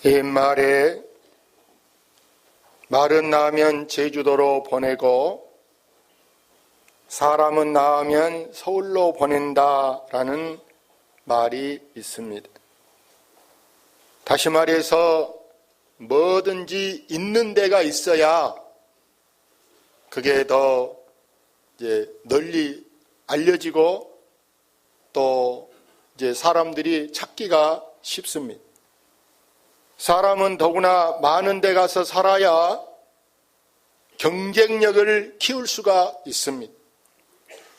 옛말에 말은 낳으면 제주도로 보내고 사람은 낳으면 서울로 보낸다라는 말이 있습니다. 다시 말해서 뭐든지 있는 데가 있어야 그게 더 이제 널리 알려지고 또 이제 사람들이 찾기가 쉽습니다. 사람은 더구나 많은 데 가서 살아야 경쟁력을 키울 수가 있습니다.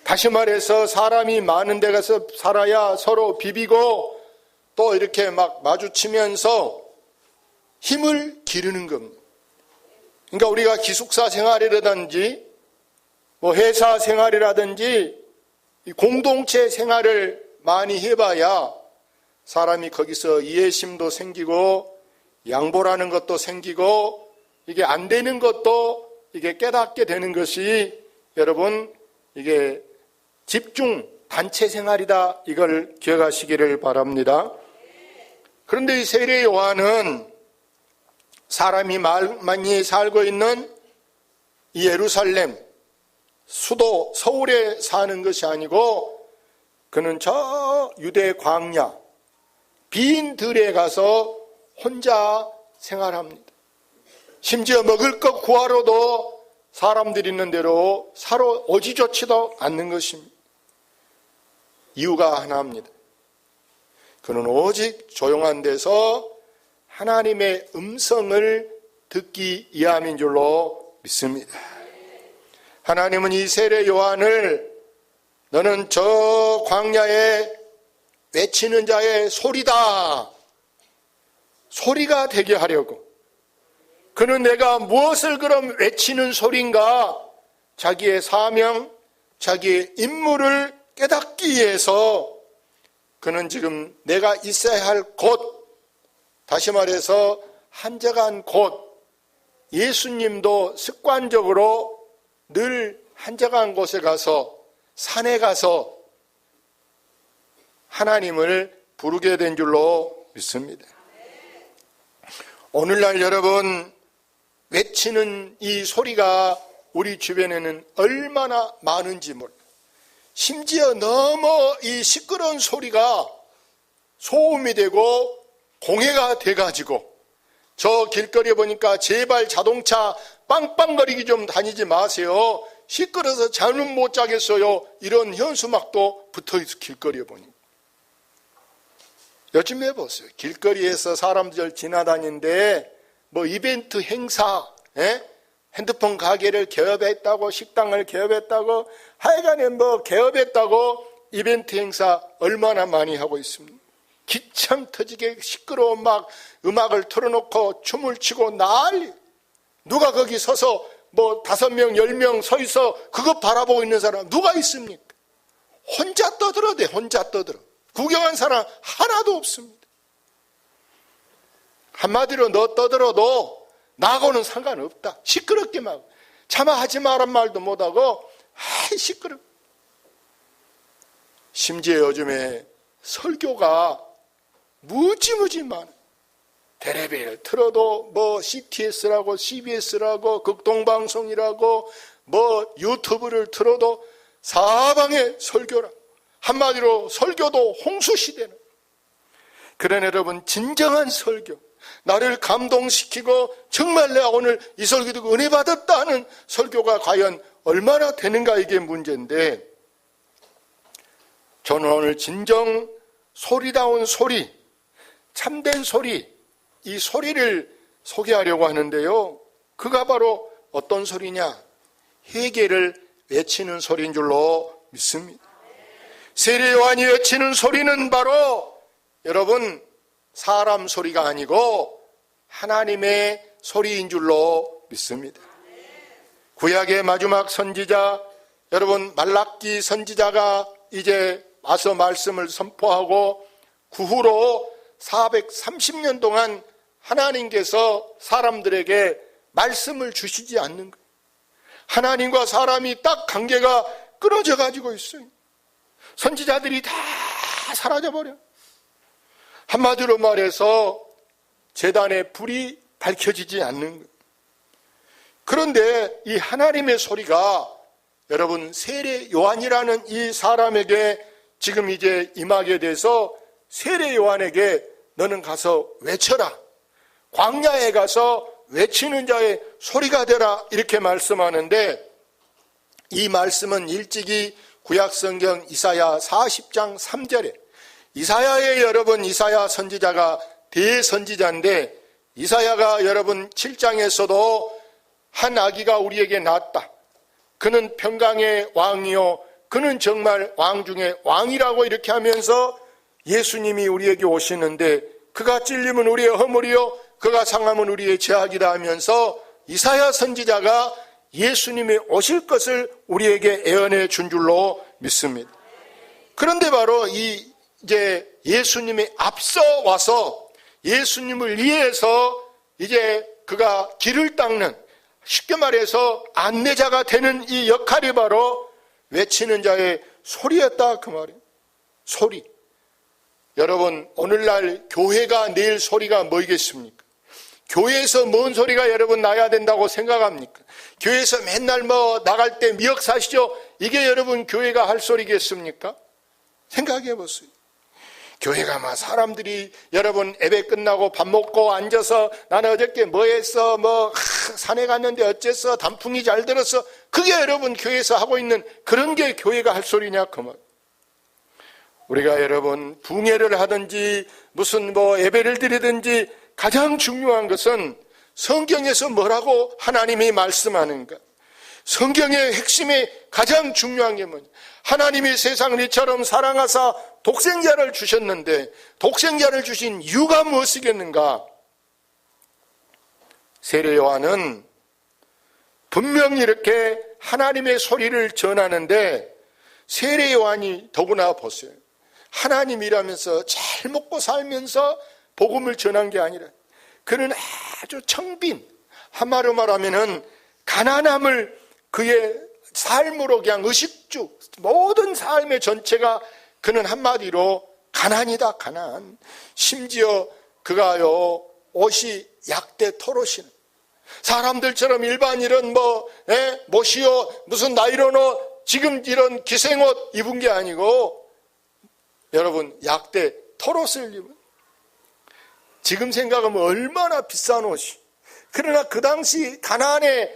다시 말해서 사람이 많은 데 가서 살아야 서로 비비고 또 이렇게 막 마주치면서 힘을 기르는 겁니다. 그러니까 우리가 기숙사 생활이라든지 뭐 회사 생활이라든지 공동체 생활을 많이 해봐야 사람이 거기서 이해심도 생기고 양보라는 것도 생기고 이게 안 되는 것도 이게 깨닫게 되는 것이 여러분 이게 집중 단체 생활이다, 이걸 기억하시기를 바랍니다. 그런데 이 세례 요한은 사람이 많이 살고 있는 이 예루살렘 수도 서울에 사는 것이 아니고 그는 저 유대 광야 빈 들에 가서 혼자 생활합니다. 심지어 먹을 것 구하러도 사람들이 있는 대로 사러 오지조치도 않는 것입니다. 이유가 하나입니다. 그는 오직 조용한 데서 하나님의 음성을 듣기 위함인 줄로 믿습니다. 하나님은 이 세례 요한을 너는 저 광야에 외치는 자의 소리다, 소리가 되게 하려고. 그는 내가 무엇을 그럼 외치는 소리인가? 자기의 사명, 자기의 임무를 깨닫기 위해서 그는 지금 내가 있어야 할 곳, 다시 말해서 한적한 곳, 예수님도 습관적으로 늘 한적한 곳에 가서 산에 가서 하나님을 부르게 된 줄로 믿습니다. 오늘날 여러분 외치는 이 소리가 우리 주변에는 얼마나 많은지 몰라요. 심지어 너무 이 시끄러운 소리가 소음이 되고 공해가 돼가지고 저 길거리에 보니까 제발 자동차 빵빵거리기 좀 다니지 마세요. 시끄러워서 잠은 못 자겠어요. 이런 현수막도 붙어있어. 길거리에 보니까. 요즘 해보세요. 길거리에서 사람들 지나다니는데 뭐 이벤트 행사, 핸드폰 가게를 개업했다고, 식당을 개업했다고, 하여간에 뭐 개업했다고 이벤트 행사 얼마나 많이 하고 있습니다. 기참 터지게 시끄러운 막 음악을 틀어놓고 춤을 추고 난리. 누가 거기 서서 뭐 5명, 10명 서 있어 그거 바라보고 있는 사람 누가 있습니까? 혼자 떠들어대, 혼자 떠들어. 구경한 사람 하나도 없습니다. 한마디로 너 떠들어도 나하고는 상관없다. 시끄럽게 막 차마 하지 말란 말도 못하고 아이 시끄러. 심지어 요즘에 설교가 무지무지 많아. 텔레비를 틀어도 뭐 CTS라고 CBS라고 극동방송이라고 뭐 유튜브를 틀어도 사방에 설교라. 한마디로 설교도 홍수시대는. 그러나 여러분 진정한 설교, 나를 감동시키고 정말 내가 오늘 이 설교 듣고 은혜 받았다 하는 설교가 과연 얼마나 되는가, 이게 문제인데, 저는 오늘 진정 소리다운 소리, 참된 소리, 이 소리를 소개하려고 하는데요. 그가 바로 어떤 소리냐? 회개를 외치는 소리인 줄로 믿습니다. 세례 요한이 외치는 소리는 바로 여러분 사람 소리가 아니고 하나님의 소리인 줄로 믿습니다. 구약의 마지막 선지자 여러분 말라기 선지자가 이제 와서 말씀을 선포하고 그 후로 430년 동안 하나님께서 사람들에게 말씀을 주시지 않는 거예요. 하나님과 사람이 딱 관계가 끊어져 가지고 있어요. 선지자들이 다 사라져버려. 한마디로 말해서 제단의 불이 밝혀지지 않는 거예요. 그런데 이 하나님의 소리가 여러분 세례 요한이라는 이 사람에게 지금 이제 임하게 돼서 세례 요한에게 너는 가서 외쳐라. 광야에 가서 외치는 자의 소리가 되라. 이렇게 말씀하는데 이 말씀은 일찍이 구약성경 이사야 40장 3절에 이사야의 여러분 이사야 선지자가 대선지자인데 이사야가 여러분 7장에서도 한 아기가 우리에게 낳았다. 그는 평강의 왕이요 그는 정말 왕 중에 왕이라고 이렇게 하면서 예수님이 우리에게 오시는데 그가 찔림은 우리의 허물이요 그가 상함은 우리의 죄악이다 하면서 이사야 선지자가 예수님이 오실 것을 우리에게 예언해 준 줄로 믿습니다. 그런데 바로 이제 예수님이 앞서 와서 예수님을 위해서 이제 그가 길을 닦는 쉽게 말해서 안내자가 되는 이 역할이 바로 외치는 자의 소리였다 그 말이에요. 소리. 여러분 오늘날 교회가 낼 소리가 뭐이겠습니까? 교회에서 뭔 소리가 여러분 나야 된다고 생각합니까? 교회에서 맨날 뭐 나갈 때 미역 사시죠? 이게 여러분 교회가 할 소리겠습니까? 생각해 보세요. 교회가 막 사람들이 여러분 예배 끝나고 밥 먹고 앉아서 나는 어저께 뭐 했어? 산에 갔는데 어쨌어? 단풍이 잘 들었어? 그게 여러분 교회에서 하고 있는 그런 게 교회가 할 소리냐 그 말. 우리가 여러분 붕해를 하든지 무슨 예배를 드리든지 가장 중요한 것은 성경에서 뭐라고 하나님이 말씀하는가. 성경의 핵심이 가장 중요한 게 뭐냐. 하나님이 세상을 이처럼 사랑하사 독생자를 주셨는데 독생자를 주신 이유가 무엇이겠는가. 세례 요한은 분명히 이렇게 하나님의 소리를 전하는데 세례 요한이 더구나 보세요. 하나님이라면서 잘 먹고 살면서 복음을 전한 게 아니라 그는 아주 청빈, 한마디로 말하면은 가난함을 그의 삶으로 그냥 의식주 모든 삶의 전체가 그는 한마디로 가난이다 가난. 심지어 그가요 옷이 약대 토롯이는 사람들처럼 일반인은 못이요 무슨 나이론 옷 지금 이런 기생옷 입은 게 아니고 여러분 약대 토롯을 입은 지금 생각하면 얼마나 비싼 옷이. 그러나 그 당시 가난의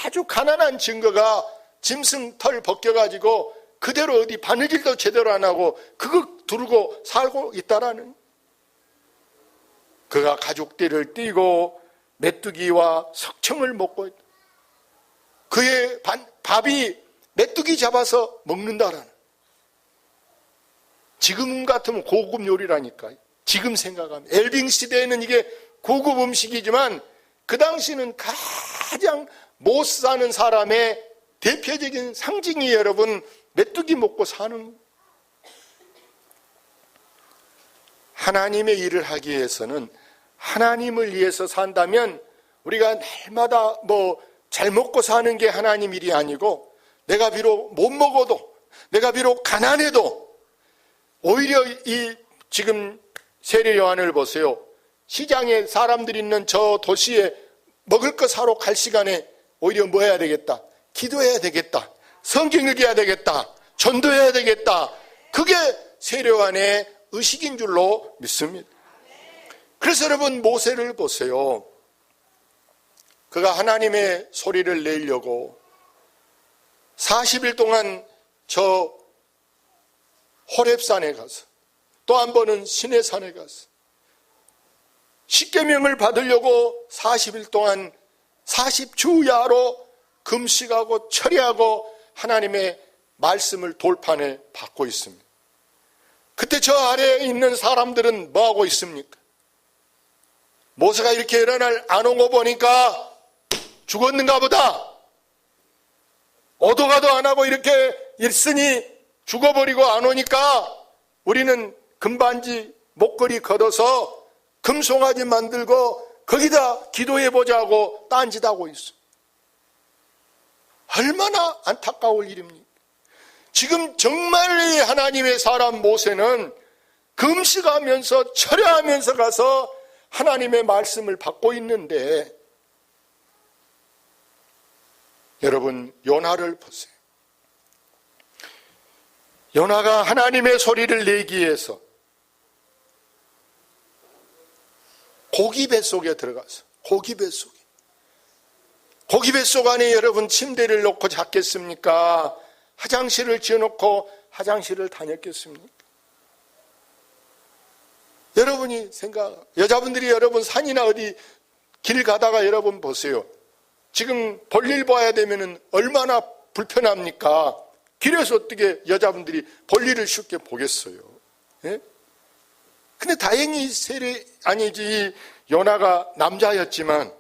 아주 가난한 증거가 짐승 털 벗겨가지고 그대로 어디 바느질도 제대로 안 하고 그거 두르고 살고 있다라는. 그가 가죽띠를 띠고 메뚜기와 석청을 먹고 있다. 그의 밥이 메뚜기 잡아서 먹는다라는. 지금 같으면 고급 요리라니까요. 지금 생각하면 엘빙 시대에는 이게 고급 음식이지만 그 당시는 가장 못 사는 사람의 대표적인 상징이 여러분 메뚜기 먹고 사는. 하나님의 일을 하기 위해서는 하나님을 위해서 산다면 우리가 날마다 잘 먹고 사는 게 하나님 일이 아니고 내가 비록 못 먹어도 내가 비록 가난해도 오히려 이 지금 세례 요한을 보세요. 시장에 사람들이 있는 저 도시에 먹을 거 사러 갈 시간에 오히려 뭐 해야 되겠다? 기도해야 되겠다. 성경 읽어야 되겠다. 전도해야 되겠다. 그게 세례 요한의 의식인 줄로 믿습니다. 그래서 여러분 모세를 보세요. 그가 하나님의 소리를 내려고 40일 동안 저 호렙산에 가서 또 한 번은 시내산에 가서 십계명을 받으려고 40일 동안 40주야로 금식하고 철야하고 하나님의 말씀을 돌판에 받고 있습니다. 그때 저 아래에 있는 사람들은 뭐하고 있습니까? 모세가 이렇게 여러 날 안 온 거 보니까 죽었는가 보다. 오도가도 안 하고 이렇게 있으니 죽어버리고 안 오니까 우리는 금반지 목걸이 걷어서 금송아지 만들고 거기다 기도해보자고 딴짓하고 있어. 얼마나 안타까울 일입니까? 지금 정말 하나님의 사람 모세는 금식하면서 철야하면서 가서 하나님의 말씀을 받고 있는데, 여러분 요나를 보세요. 요나가 하나님의 소리를 내기 위해서 고기 뱃속에 들어가서, 고기 뱃속 안에 여러분 침대를 놓고 잤겠습니까? 화장실을 지어놓고 화장실을 다녔겠습니까? 여러분이 여자분들이 여러분 산이나 어디 길 가다가 여러분 보세요. 지금 볼일 봐야 되면은 얼마나 불편합니까? 길에서 어떻게 여자분들이 볼일을 쉽게 보겠어요? 예? 근데 다행히 요나가 남자였지만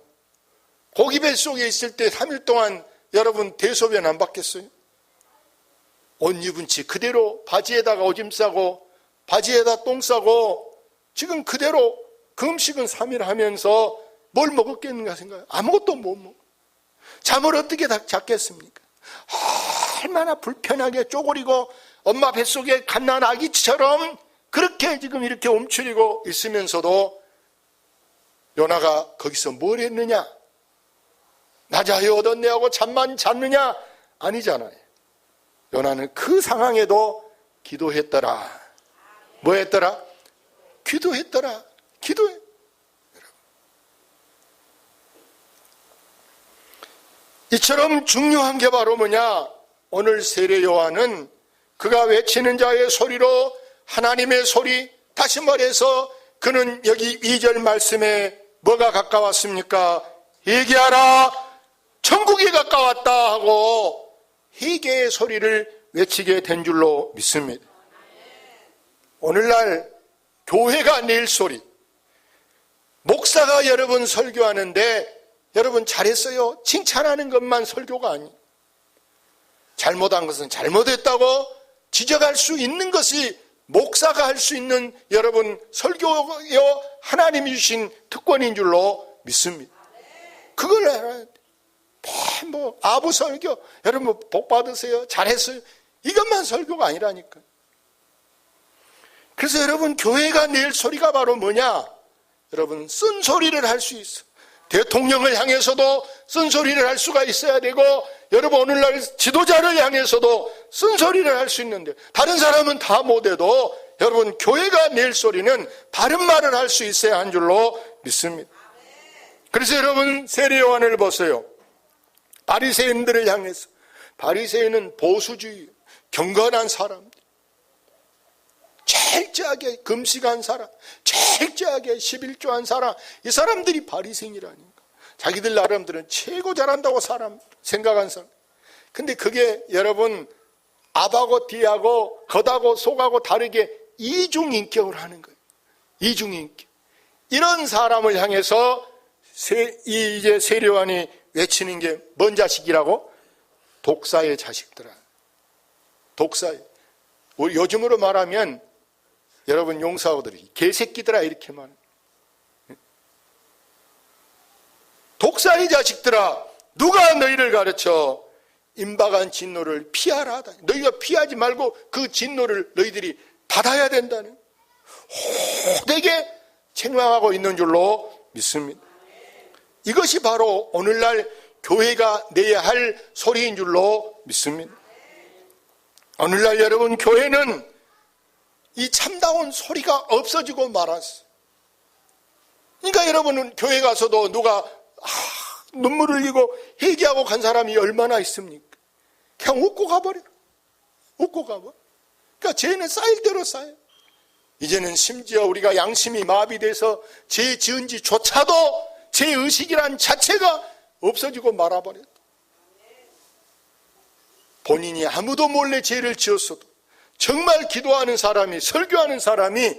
고기 뱃속에 있을 때 3일 동안 여러분 대소변 안 받겠어요? 옷 입은 채 그대로 바지에다가 오줌 싸고 바지에다 똥 싸고 지금 그대로 금식은 3일 하면서 뭘 먹었겠는가 생각해요. 아무것도 못 먹어. 잠을 어떻게 잤겠습니까? 얼마나 불편하게 쪼그리고 엄마 뱃속에 갓난 아기처럼 그렇게 지금 이렇게 움츠리고 있으면서도 요나가 거기서 뭘 했느냐? 나자여 얻었네 하고 잠만 잤느냐? 아니잖아요. 요나는 그 상황에도 기도했더라. 뭐 했더라? 기도했더라. 기도해. 이처럼 중요한 게 바로 뭐냐? 오늘 세례 요한은 그가 외치는 자의 소리로 하나님의 소리, 다시 말해서 그는 여기 2절 말씀에 뭐가 가까웠습니까? 회개하라, 천국이 가까웠다 하고 회개의 소리를 외치게 된 줄로 믿습니다. 오늘날 교회가 낼 소리, 목사가 여러분 설교하는데 여러분 잘했어요, 칭찬하는 것만 설교가 아니에요. 잘못한 것은 잘못했다고 지적할 수 있는 것이 목사가 할 수 있는 여러분 설교요 하나님이 주신 특권인 줄로 믿습니다. 그걸 알아야 돼. 뭐 아부 설교, 여러분 복 받으세요, 잘했어요, 이것만 설교가 아니라니까. 그래서 여러분 교회가 낼 소리가 바로 뭐냐? 여러분 쓴소리를 할 수 있어. 대통령을 향해서도 쓴소리를 할 수가 있어야 되고, 여러분 오늘날 지도자를 향해서도 쓴소리를 할 수 있는데, 다른 사람은 다 못해도 여러분 교회가 낼 소리는 바른 말을 할 수 있어야 한 줄로 믿습니다. 그래서 여러분 세례 요한을 보세요. 바리새인들을 향해서, 바리새인은 보수주의, 경건한 사람, 철저하게 금식한 사람, 철저하게 11조한 사람, 이 사람들이 바리새인이라니까. 자기들 나름대로는 최고 잘한다고 생각한 사람. 근데 그게 여러분 앞하고 뒤하고 겉하고 속하고 다르게 이중인격을 하는 거예요. 이중인격. 이런 사람을 향해서 이제 세례 요한이 외치는 게 뭔 자식이라고? 독사의 자식들아. 독사의. 우리 요즘으로 말하면 여러분 용사호들이 개새끼들아 이렇게 말해요. 독사의 자식들아, 누가 너희를 가르쳐 임박한 진노를 피하라 하다니. 너희가 피하지 말고 그 진노를 너희들이 받아야 된다는, 호되게 책망하고 있는 줄로 믿습니다. 이것이 바로 오늘날 교회가 내야 할 소리인 줄로 믿습니다. 오늘날 여러분 교회는 이 참다운 소리가 없어지고 말았어요. 그러니까 여러분은 교회 가서도 누가 눈물 흘리고 회개하고 간 사람이 얼마나 있습니까? 그냥 웃고 가버려. 웃고 가버려. 그러니까 죄는 쌓일 대로 쌓여요. 이제는 심지어 우리가 양심이 마비돼서 죄 지은 지조차도 죄의식이란 자체가 없어지고 말아버렸다. 본인이 아무도 몰래 죄를 지었어도 정말 기도하는 사람이, 설교하는 사람이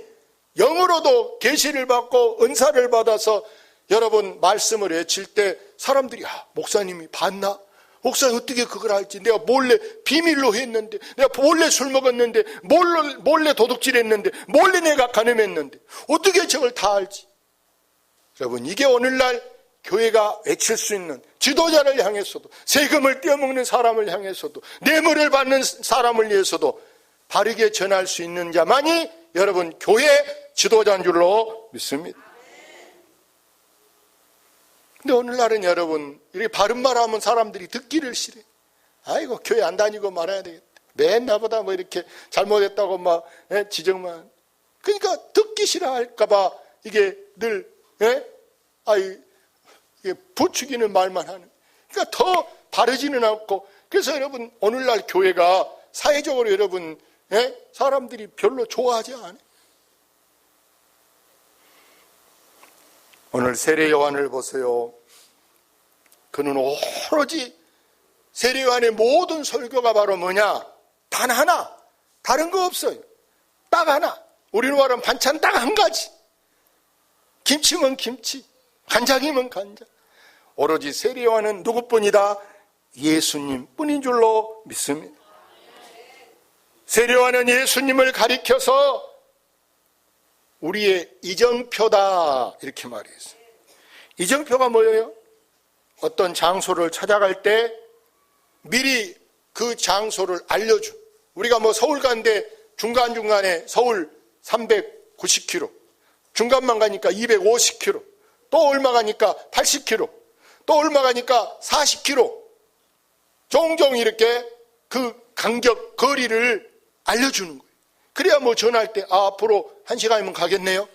영으로도 계시를 받고 은사를 받아서 여러분 말씀을 외칠 때 사람들이 목사님이 봤나? 목사님 어떻게 그걸 알지? 내가 몰래 비밀로 했는데, 내가 몰래 술 먹었는데, 몰래 도둑질했는데, 몰래 내가 간음했는데 어떻게 저걸 다 알지? 여러분 이게 오늘날 교회가 외칠 수 있는, 지도자를 향해서도, 세금을 떼어먹는 사람을 향해서도, 뇌물을 받는 사람을 위해서도 바르게 전할 수 있는 자만이 여러분 교회 지도자인 줄로 믿습니다. 근데 오늘날은 여러분, 이렇게 바른말 하면 사람들이 듣기를 싫어해. 아이고, 교회 안 다니고 말아야 되겠다. 맨 나보다 뭐 이렇게 잘못했다고 막 지적만. 그러니까 듣기 싫어할까봐 이게 늘, 이게 부추기는 말만 하는. 그러니까 더 바르지는 않고. 그래서 여러분, 오늘날 교회가 사회적으로 여러분, 사람들이 별로 좋아하지 않아요. 오늘 세례 요한을 보세요. 그는 오로지 세례 요한의 모든 설교가 바로 뭐냐? 단 하나. 다른 거 없어요. 딱 하나. 우리로 말하면 반찬 딱 한 가지. 김치면 김치, 간장이면 간장. 오로지 세례 요한은 누구뿐이다? 예수님 뿐인 줄로 믿습니다. 세례 요한은 예수님을 가리켜서 우리의 이정표다 이렇게 말했어요. 이정표가 뭐예요? 어떤 장소를 찾아갈 때 미리 그 장소를 알려줘. 우리가 뭐 서울 가는데 중간중간에 서울 390km, 중간만 가니까 250km, 또 얼마 가니까 80km, 또 얼마 가니까 40km. 종종 이렇게 그 간격, 거리를 알려주는 거예요. 그래야 뭐 전화할 때, 앞으로 1시간이면 가겠네요?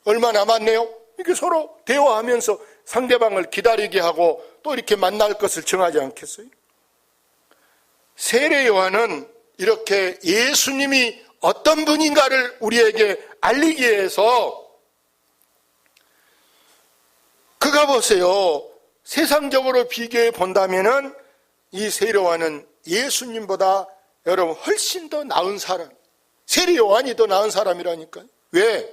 얼마 남았네요? 이렇게 서로 대화하면서 상대방을 기다리게 하고 또 이렇게 만날 것을 정하지 않겠어요? 세례 요한은 이렇게 예수님이 어떤 분인가를 우리에게 알리기 위해서 그가 보세요. 세상적으로 비교해 본다면은 이 세례 요한은 예수님보다 여러분 훨씬 더 나은 사람. 세례 요한이 더 나은 사람이라니까요. 왜?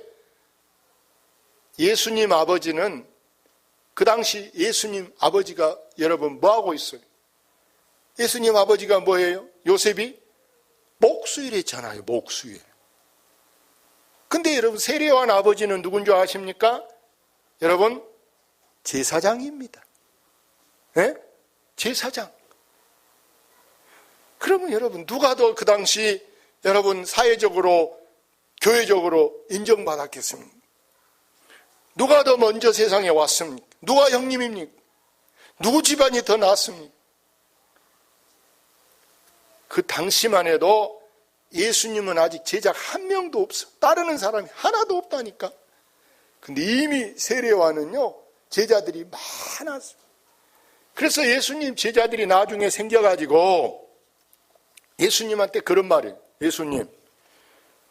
예수님 아버지는 그 당시 예수님 아버지가 여러분 뭐 하고 있어요? 예수님 아버지가 뭐예요? 요셉이 목수일했잖아요. 목수일. 근데 여러분 세례 요한 아버지는 누군 줄 아십니까? 여러분 제사장입니다. 네? 제사장. 그러면 여러분 누가 더 그 당시 여러분 사회적으로 교회적으로 인정받았겠습니까? 누가 더 먼저 세상에 왔습니까? 누가 형님입니까? 누구 집안이 더 낫습니까? 그 당시만 해도 예수님은 아직 제자 한 명도 없어. 따르는 사람이 하나도 없다니까. 근데 이미 세례 요한은요 제자들이 많았어요. 그래서 예수님 제자들이 나중에 생겨가지고 예수님한테 그런 말이에요. 예수님,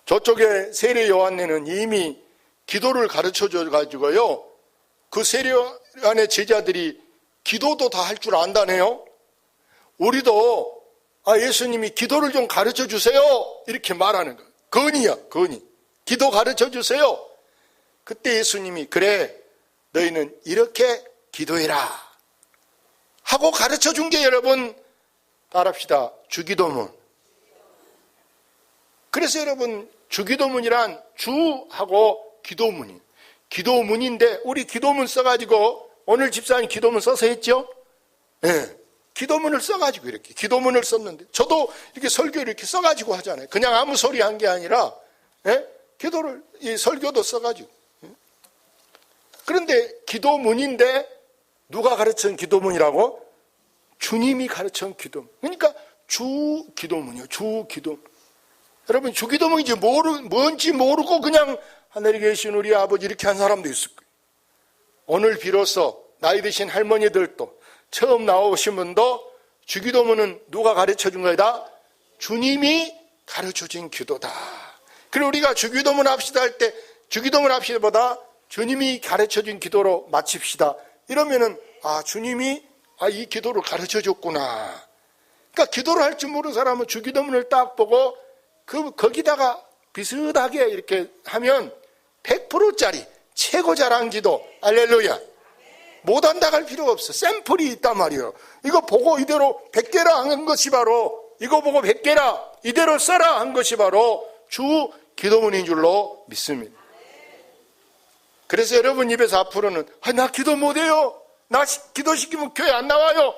저쪽에 세례 요한네는 이미 기도를 가르쳐줘 가지고요 그 세례 요한의 제자들이 기도도 다 할 줄 안다네요. 우리도 예수님이 기도를 좀 가르쳐 주세요 이렇게 말하는 거예요. 건의야, 건의. 기도 가르쳐 주세요. 그때 예수님이 그래 너희는 이렇게 기도해라 하고 가르쳐 준 게 여러분 따라합시다. 주기도문. 그래서 여러분 주기도문이란 주하고 기도문이 기도문인데 우리 기도문 써가지고 오늘 집사님 기도문 써서 했죠? 네. 기도문을 써가지고 이렇게 기도문을 썼는데 저도 이렇게 설교 이렇게 써가지고 하잖아요. 그냥 아무 소리 한 게 아니라 기도를 이 설교도 써가지고. 그런데 기도문인데 누가 가르친 기도문이라고? 주님이 가르친 기도문. 그러니까 주 기도문이요. 주 기도문. 여러분 주기도문인지 뭔지 모르고 그냥 하늘에 계신 우리 아버지 이렇게 한 사람도 있을 거예요. 오늘 비로소 나이 드신 할머니들도 처음 나오신 분도 주기도문은 누가 가르쳐준 거다? 주님이 가르쳐준 기도다. 그리고 우리가 주기도문 합시다 할 때 주기도문 합시다보다 주님이 가르쳐준 기도로 마칩시다. 이러면은 주님이 이 기도를 가르쳐줬구나. 그러니까 기도를 할 줄 모르는 사람은 주기도문을 딱 보고 거기다가 비슷하게 이렇게 하면 100%짜리 최고 잘한 기도. 할렐루야. 못한다 할 필요가 없어. 샘플이 있단 말이에요. 이거 보고 이대로 100개라 한 것이 바로 이거 보고 100개라 이대로 써라 한 것이 바로 주 기도문인 줄로 믿습니다. 그래서 여러분 입에서 앞으로는 나 기도 못해요. 나 기도시키면 교회 안 나와요.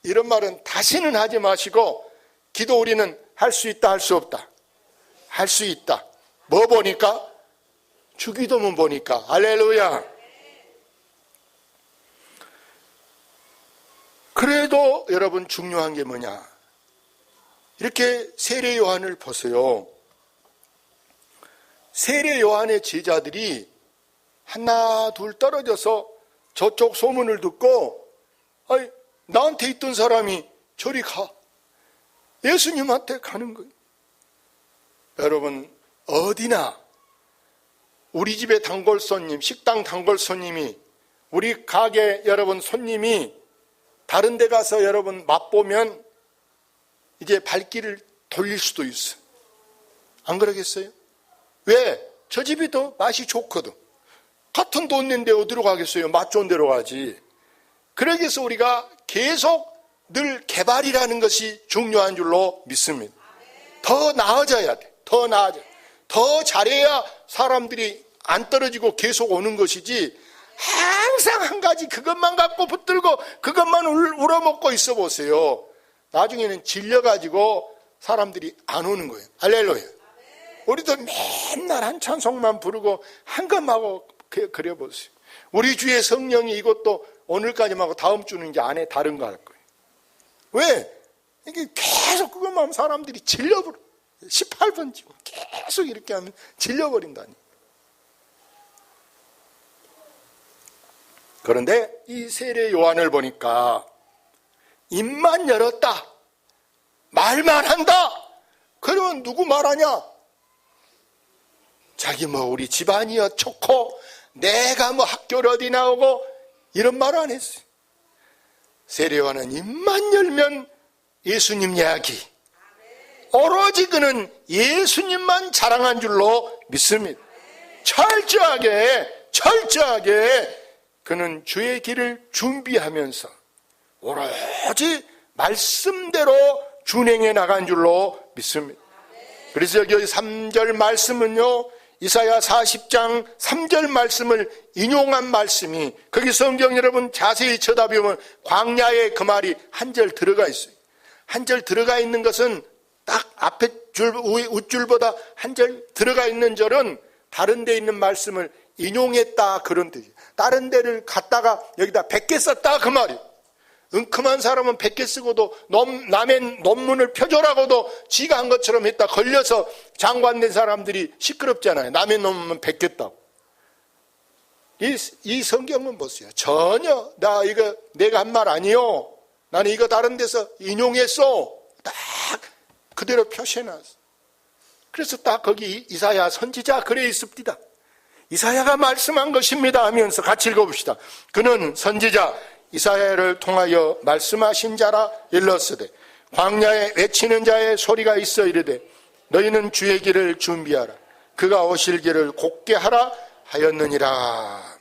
이런 말은 다시는 하지 마시고 기도 우리는 할 수 있다 할 수 없다. 할 수 있다. 뭐 보니까? 주기도문 보니까. 할렐루야. 그래도 여러분 중요한 게 뭐냐? 이렇게 세례 요한을 보세요. 세례 요한의 제자들이 하나 둘 떨어져서 저쪽 소문을 듣고 아니, 나한테 있던 사람이 저리 가. 예수님한테 가는 거예요. 여러분 어디나 우리 집에 단골 손님, 식당 단골 손님이 우리 가게 여러분 손님이 다른 데 가서 여러분 맛보면 이제 발길을 돌릴 수도 있어. 안 그러겠어요? 왜? 저 집이 더 맛이 좋거든. 같은 돈 낸데 어디로 가겠어요? 맛 좋은 데로 가지. 그러기 위해서 우리가 계속 늘 개발이라는 것이 중요한 줄로 믿습니다. 더 나아져야 돼. 더 나아져. 더 잘해야 사람들이 안 떨어지고 계속 오는 것이지 항상 한 가지 그것만 갖고 붙들고 그것만 울어먹고 있어 보세요. 나중에는 질려가지고 사람들이 안 오는 거예요. 할렐루야. 우리도 맨날 한 찬송만 부르고 한 것만 그려보세요. 우리 주의 성령이 이것도 오늘까지만 하고 다음 주는 이제 안에 다른 거 할 거예요. 왜? 이게 계속 그것만 하면 사람들이 질려버려. 18번 지금 계속 이렇게 하면 질려버린다니. 그런데 이 세례 요한을 보니까 입만 열었다. 말만 한다. 그러면 누구 말하냐? 자기 뭐 우리 집안이여 좋고 내가 뭐 학교를 어디 나오고 이런 말 안 했어요. 세례 요한은 입만 열면 예수님 이야기. 오로지 그는 예수님만 자랑한 줄로 믿습니다. 철저하게 그는 주의 길을 준비하면서 오로지 말씀대로 준행해 나간 줄로 믿습니다. 그래서 여기 3절 말씀은요, 이사야 40장 3절 말씀을 인용한 말씀이, 거기 성경 여러분 자세히 쳐다보면 광야에 그 말이 한 절 들어가 있어요. 한 절 들어가 있는 것은 딱 앞에 줄, 웃줄보다 한 절 들어가 있는 절은 다른 데 있는 말씀을 인용했다 그런 뜻이에요. 다른 데를 갖다가 여기다 100개 썼다 그 말이에요. 은큼한 사람은 100개 쓰고도 남의 논문을 표절하고도 지가 한 것처럼 했다 걸려서 장관된 사람들이 시끄럽잖아요. 남의 논문 100개 따고. 이 성경은 보세요. 전혀 내가 한 말 아니요. 나는 이거 다른 데서 인용했어. 딱 그대로 표시해놨어. 그래서 딱 거기 이사야 선지자 그래 있습니다. 이사야가 말씀한 것입니다 하면서 같이 읽어봅시다. 그는 선지자 이사야를 통하여 말씀하신 자라 일렀으되 광야에 외치는 자의 소리가 있어 이르되 너희는 주의 길을 준비하라. 그가 오실 길을 곧게 하라 하였느니라.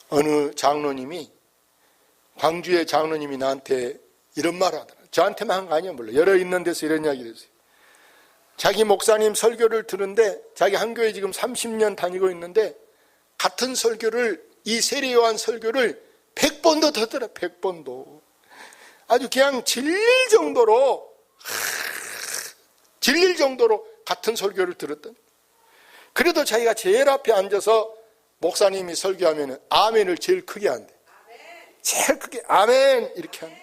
어느 장로님이, 광주의 장로님이 나한테 이런 말을 하더라. 저한테만 한 거 아니야 몰라. 여러 있는 데서 이런 이야기를 했어요. 자기 목사님 설교를 듣는데 자기 한 교회 지금 30년 다니고 있는데 같은 설교를, 이 세례 요한 설교를 100번도 듣더라. 100번도. 아주 그냥 질릴 정도로 같은 설교를 들었던. 그래도 자기가 제일 앞에 앉아서 목사님이 설교하면 아멘을 제일 크게 한대. 제일 크게 아멘 이렇게 한대.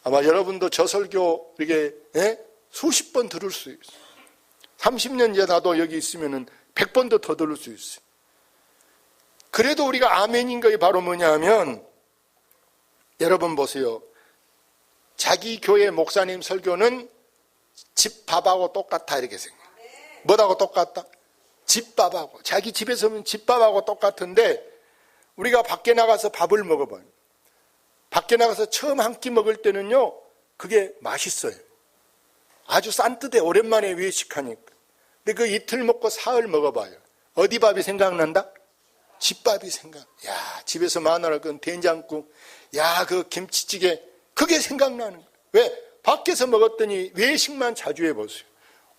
아마 여러분도 저 설교 이렇게 수십 번 들을 수 있어요. 30년 이제 나도 여기 있으면 100번도 더 들을 수 있어요. 그래도 우리가 아멘인 것이 바로 뭐냐 하면, 여러분 보세요. 자기 교회 목사님 설교는 집밥하고 똑같아 이렇게 생각해요. 뭐하고 똑같다? 집밥하고. 자기 집에서 보면 집밥하고 똑같은데 우리가 밖에 나가서 밥을 먹어봐요. 밖에 나가서 처음 한 끼 먹을 때는요 그게 맛있어요. 아주 싼뜻해. 오랜만에 외식하니까. 근데 그 이틀 먹고 사흘 먹어봐요. 어디 밥이 생각난다? 집밥이 생각. 야, 집에서 마누라 그 된장국, 야, 그 김치찌개, 그게 생각나는 거예요. 왜? 밖에서 먹었더니 외식만 자주 해보세요.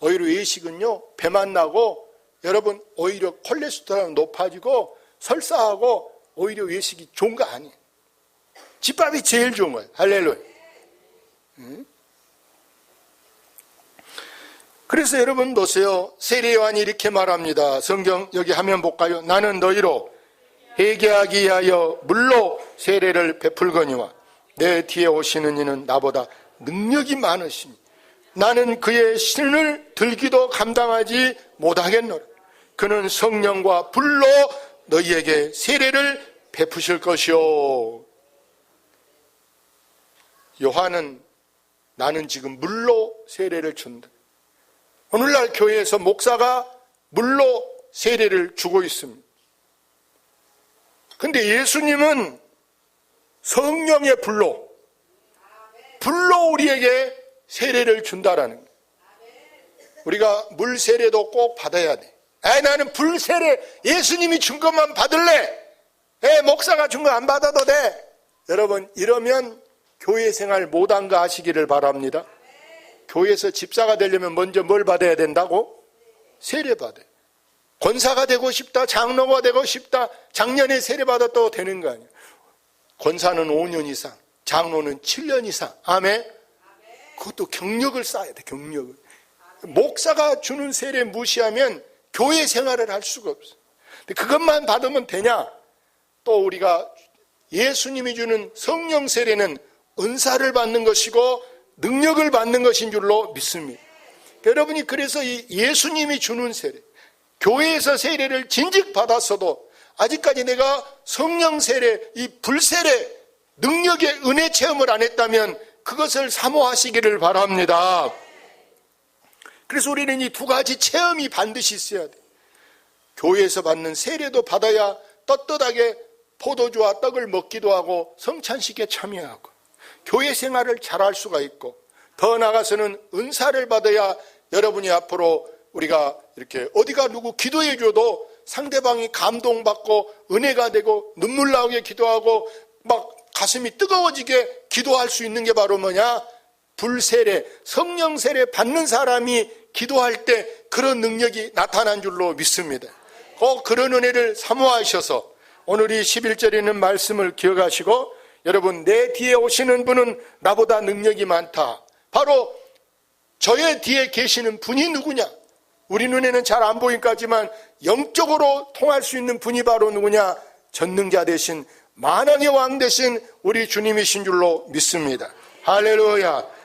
오히려 외식은요 배만 나고 여러분 오히려 콜레스테롤 높아지고 설사하고 오히려 외식이 좋은 거 아니에요. 집밥이 제일 좋은 거예요. 할렐루야. 그래서 여러분 보세요. 세례 요한이 이렇게 말합니다. 성경 여기 화면 볼까요? 나는 너희로 회개하기 위하여 물로 세례를 베풀거니와 내 뒤에 오시는 이는 나보다 능력이 많으시니 나는 그의 신을 들기도 감당하지 못하겠노라. 그는 성령과 불로 너희에게 세례를 베푸실 것이요. 요한은 나는 지금 물로 세례를 준다. 오늘날 교회에서 목사가 물로 세례를 주고 있습니다. 근데 예수님은 성령의 불로 우리에게 세례를 준다라는 거예요. 우리가 물 세례도 꼭 받아야 돼. 나는 불 세례 예수님이 준 것만 받을래. 목사가 준 거 안 받아도 돼. 여러분, 이러면 교회 생활 못한 거 아시기를 바랍니다. 교회에서 집사가 되려면 먼저 뭘 받아야 된다고? 세례 받아요. 권사가 되고 싶다, 장로가 되고 싶다, 작년에 세례 받았다고 되는 거 아니에요. 권사는 5년 이상, 장로는 7년 이상. 아멘. 그것도 경력을 쌓아야 돼. 경력을. 목사가 주는 세례 무시하면 교회 생활을 할 수가 없어. 근데 그것만 받으면 되냐? 또 우리가 예수님이 주는 성령 세례는 은사를 받는 것이고 능력을 받는 것인 줄로 믿습니다. 여러분이 그래서 이 예수님이 주는 세례, 교회에서 세례를 진즉 받았어도 아직까지 내가 성령 세례, 이 불세례, 능력의 은혜 체험을 안 했다면 그것을 사모하시기를 바랍니다. 그래서 우리는 이 두 가지 체험이 반드시 있어야 돼. 교회에서 받는 세례도 받아야 떳떳하게 포도주와 떡을 먹기도 하고 성찬식에 참여하고 교회 생활을 잘할 수가 있고, 더 나아가서는 은사를 받아야 여러분이 앞으로 우리가 이렇게 어디가 누구 기도해 줘도 상대방이 감동받고 은혜가 되고 눈물 나오게 기도하고 막 가슴이 뜨거워지게 기도할 수 있는 게 바로 뭐냐? 불세례, 성령 세례 받는 사람이 기도할 때 그런 능력이 나타난 줄로 믿습니다. 꼭 그런 은혜를 사모하셔서 오늘 이 11절에 있는 말씀을 기억하시고, 여러분, 내 뒤에 오시는 분은 나보다 능력이 많다. 바로 저의 뒤에 계시는 분이 누구냐? 우리 눈에는 잘 안 보이까지만 영적으로 통할 수 있는 분이 바로 누구냐? 전능자 되신 만왕의 왕 되신 우리 주님이신 줄로 믿습니다. 할렐루야.